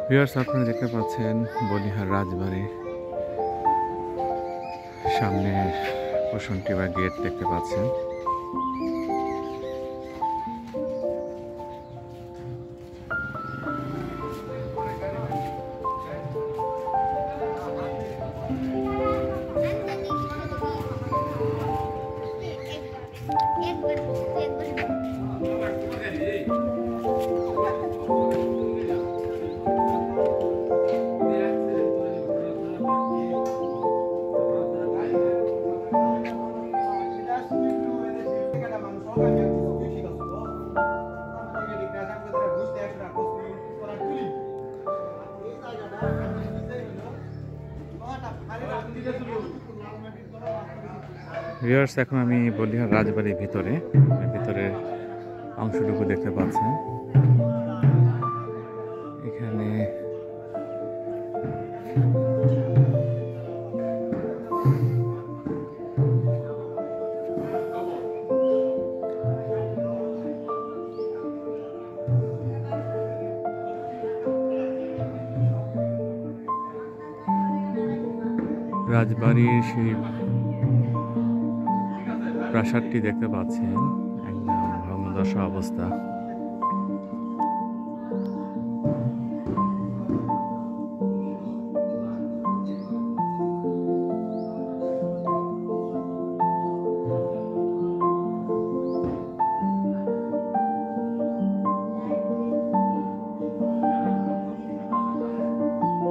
Viewers, আপনারা দেখতে পাচ্ছেন বলিহার রাজবাড়ি সামনের পোষণটি বা গেট দেখতে পাচ্ছেন। ভিউয়ার্স, এখন আমি বলিহার রাজবাড়ির ভিতরের অংশটুকু দেখতে পাচ্ছেন। এখানে রাজবাড়ির সেই প্রাসাদটি দেখতে পাচ্ছেন, একদম ভগ্নদশা অবস্থা।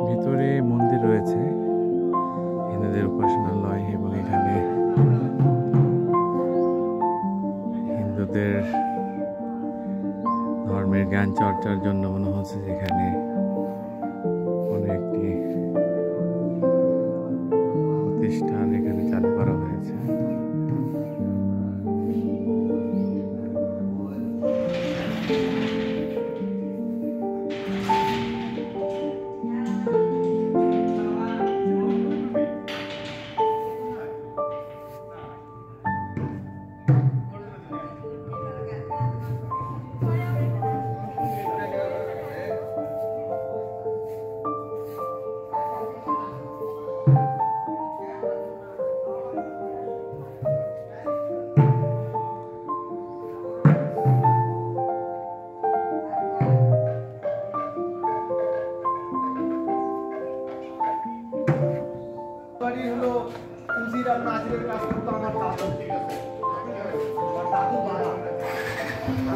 ভিতরে মন্দির রয়েছে, হিন্দুদের উপাসনালয়, এবং এখানে হিন্দুদের ধর্মের জ্ঞান চর্চার জন্য মনে হচ্ছে যেখানে কোনো একটি প্রতিষ্ঠান এখানে চালু করা হয়েছে।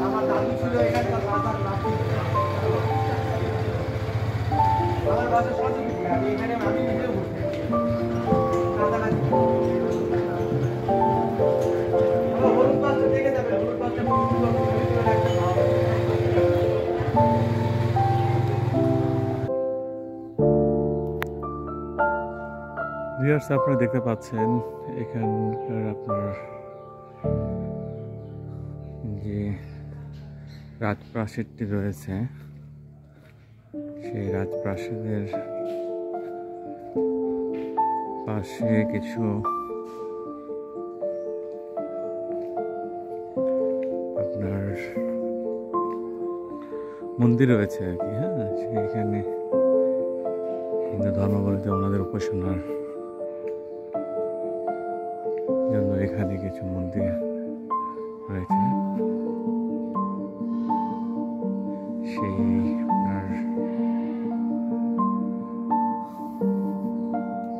আমার দাদু ছিল এখানকার বাবার নাতি। আমার বাসা সঠিক আমি এখানে আমি নিজে বসে হলুদ বাসটা দেখে যাবে, হলুদ বাসটা ভিউয়ার্স, আপনারা দেখতে পাচ্ছেন এখানকার আপনার যে রাজপ্রাসাদটি রয়েছে, সেই রাজপ্রাসাদের পাশে কিছু আপনার মন্দির রয়েছে আর কি। হ্যাঁ, সেখানে হিন্দু ধর্মাবলম্বী ওনাদের উপাসনার জন্য এখানে কিছু মন্দির রয়েছে। সেই আপনার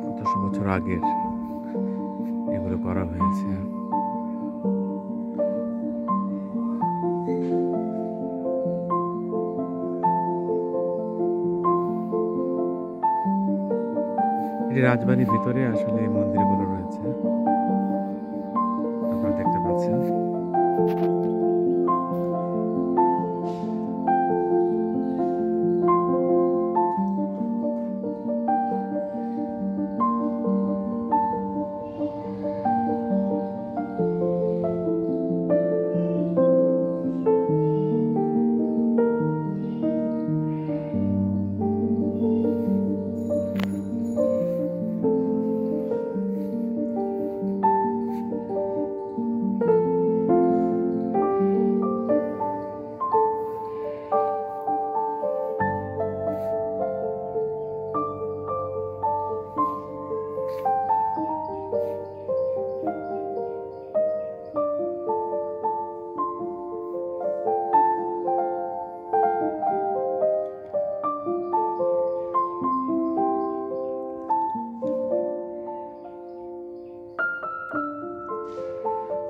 কতশো বছর আগের এগুলো করা হয়েছে। এটি রাজবাড়ির ভিতরে আসলে এই মন্দিরগুলো রয়েছে, আপনারা দেখতে পাচ্ছেন।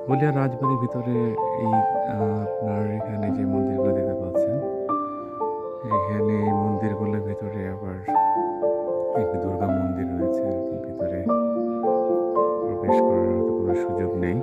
বলিয়া রাজবাড়ির ভিতরে এই আপনার এখানে যে মন্দিরগুলো দেখতে পাচ্ছেন, এখানে এই মন্দিরগুলোর ভিতরে আবার একটি দুর্গা মন্দির রয়েছে আর কি। ভিতরে প্রবেশ করার তো কোনো সুযোগ নেই।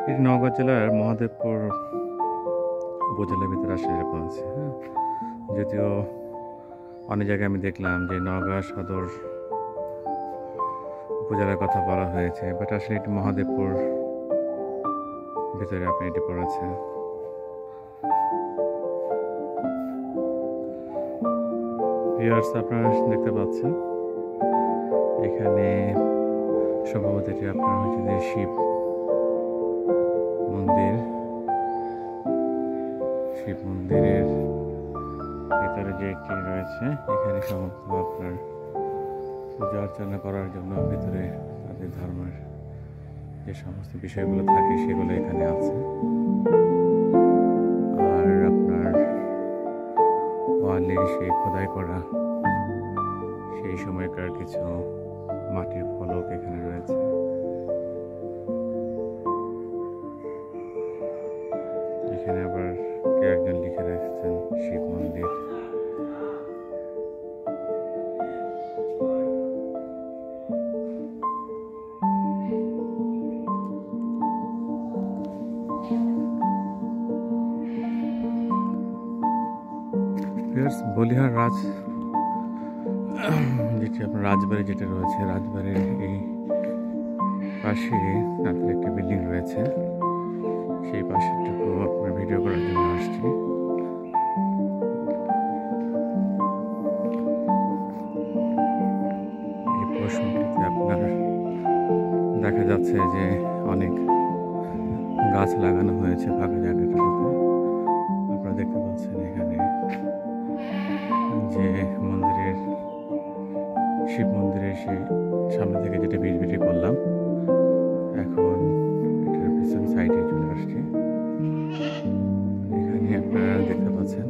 এটি নওগাঁ জেলার মহাদেবপুর উপজেলার ভিতরে আসলে এরকম আছে। হ্যাঁ, যদিও অনেক জায়গায় আমি দেখলাম যে নওগাঁ সদর উপজেলার কথা বলা হয়েছে, বাট আসলে এটি মহাদেবপুর ভিতরে আপনি এটি পড়েছে। ভিউয়ার্স, আপনারা দেখতে পাচ্ছেন এখানে সম্ভবত এটি আপনার হচ্ছে যে শিব মন্দিরের ভিতরে যে একটি রয়েছে, এখানে সমস্ত আপনার পূজা অর্চনা করার জন্য ভিতরে তাদের ধর্মের যে সমস্ত বিষয়গুলো থাকে সেগুলো এখানে আছে। আর আপনার ওয়ালে সেই খোদাই করা সেই সময়কার কিছু মাটির ফলক এখানে রয়েছে। এখানে আবার কেউ একজন লিখে রাখছেন শিব মন্দির। বলিহার যেটি আপনার রাজবাড়ি যেটা রয়েছে, রাজবাড়ির এই পাশে তাদের একটি বিল্ডিং রয়েছে, সেই পাশেরটুকু আপনার ভিডিও করার জন্য আসছি। এই পোর্শনটিতে আপনার দেখা যাচ্ছে যে অনেক গাছ লাগানো হয়েছে ফাঁকা জায়গাটাতে। আপনারা দেখতে পাচ্ছেন এখানে যে শিব মন্দিরের সেই সামনে থেকে যেটা ভিডিও করলাম, এখন এটার পিছন সাইডে চলে আসছে। এখানে আপনারা দেখতে পাচ্ছেন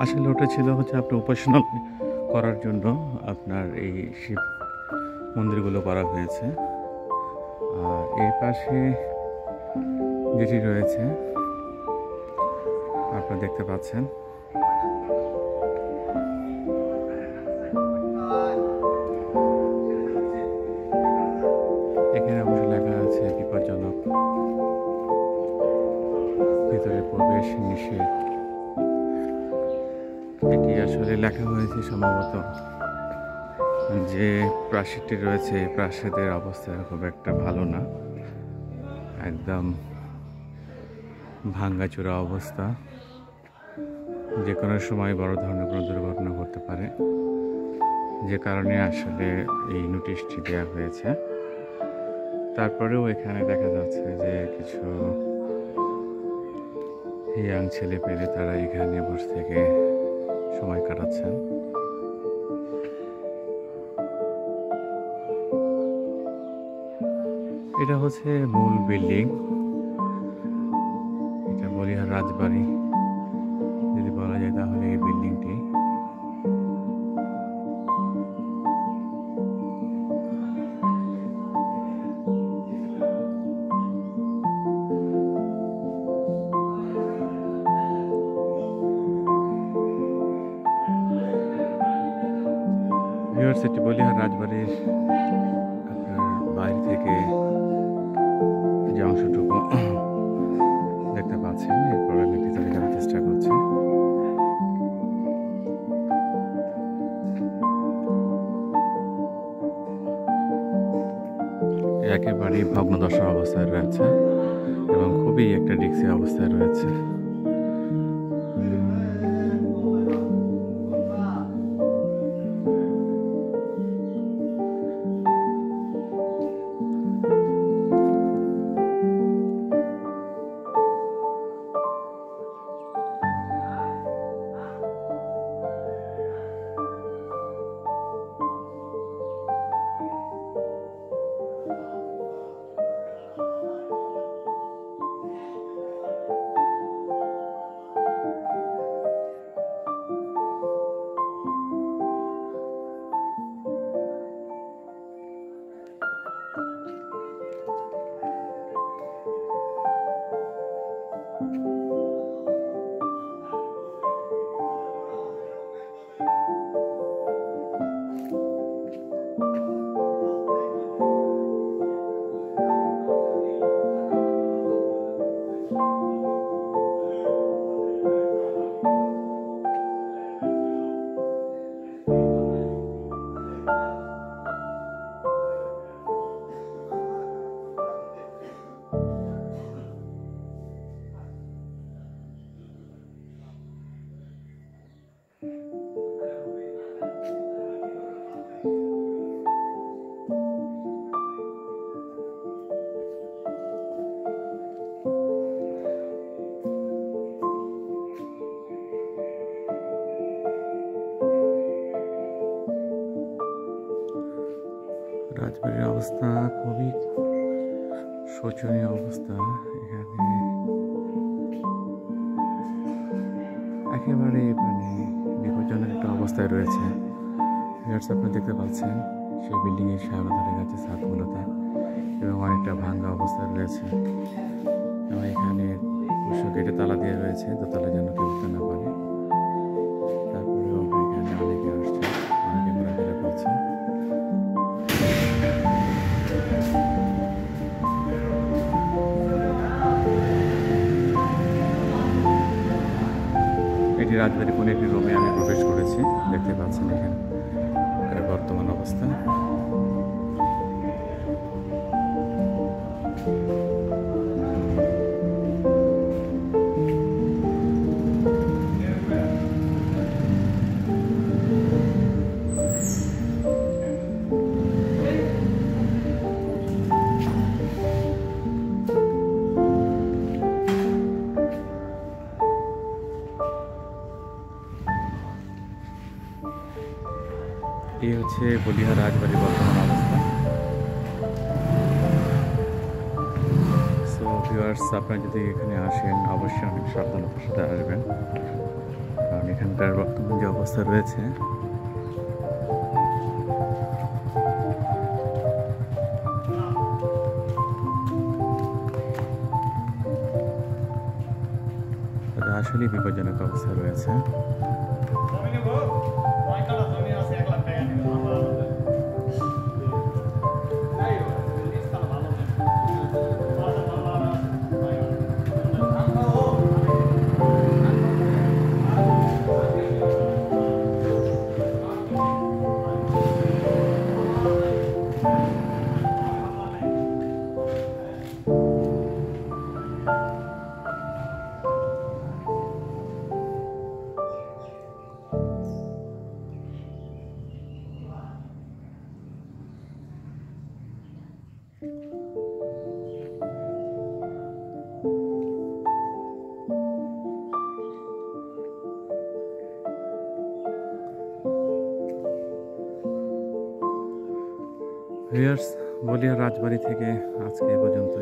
আসলে ওটা ছিল হচ্ছে আপনার উপাসনা করার জন্য আপনার এই শিব মন্দিরগুলো করা হয়েছে। আর এই পাশে যেটি রয়েছে আপনারা দেখতে পাচ্ছেন, এখানে অবশ্য লেখা আছে বিপজ্জনক, ভিতরে প্রবেশ নিষেধ। এটি আসলে লেখা হয়েছে সম্ভবত যে প্রাসাদটি রয়েছে, প্রাসাদের অবস্থা খুব একটা ভালো না, একদম ভাঙ্গাচোরা অবস্থা, যে কোনো সময় বড় ধরনের কোনো দুর্ঘটনা ঘটতে পারে, যে কারণে আসলে এই নোটিশটি দেওয়া হয়েছে। তারপরেও এখানে দেখা যাচ্ছে যে কিছু ইয়াং ছেলে পেলে তারা এখানে বসে থেকে সময় কাটাচ্ছেন। এটা হচ্ছে মূল বিল্ডিং, এটা বলিহার রাজবাড়ি যদি বলা যায় তাহলে এই বিল্ডিংটি। ইউনিভার্সিটি বলিহার রাজবাড়ির আপনার বাইরে থেকে যে অংশটুকু দেখতে পাচ্ছেন, এরপর আমি ভিতরে যাওয়ার চেষ্টা করছি। একেবারেই ভগ্নদশা অবস্থায় রয়েছে এবং খুবই একটা রিক্সি অবস্থায় রয়েছে। রাজবাড়ির অবস্থা খুবই শোচনীয় অবস্থা। এখানে একেবারে মানে বিপজ্জনক একটা অবস্থায় রয়েছে। আপনি দেখতে পাচ্ছেন সেই বিল্ডিংয়ের সারা ধরে গেছে ছাদগুলোতে এবং অনেকটা ভাঙ্গা অবস্থায় রয়েছে এবং এখানে অবশ্য গেটে তালা দিয়ে রয়েছে, দোতলা যেন কেউ উঠতে না পারে। তারপরেও এখানে অনেকে আসছে, অনেকে ঘোরাফেরা করছে। এটি রাজবাড়ির কোনো একটি রুমে আমি প্রবেশ করেছি, দেখতে পাচ্ছেন এখানে বর্তমান অবস্থা। এই হচ্ছে বলিহার রাজবাড়ির বর্তমান অবস্থা। সো ভিউয়ার্স, আপনারা যদি এখানে আসেন অবশ্যই অনেক সাবধানতার সাথে আসবেন, কারণ এখানকার বর্তমান যে অবস্থা রয়েছে আসলেই বিপজ্জনক অবস্থা রয়েছে। ভিউয়ার্স, বলিয়া রাজবাড়ি থেকে আজকে এ পর্যন্ত।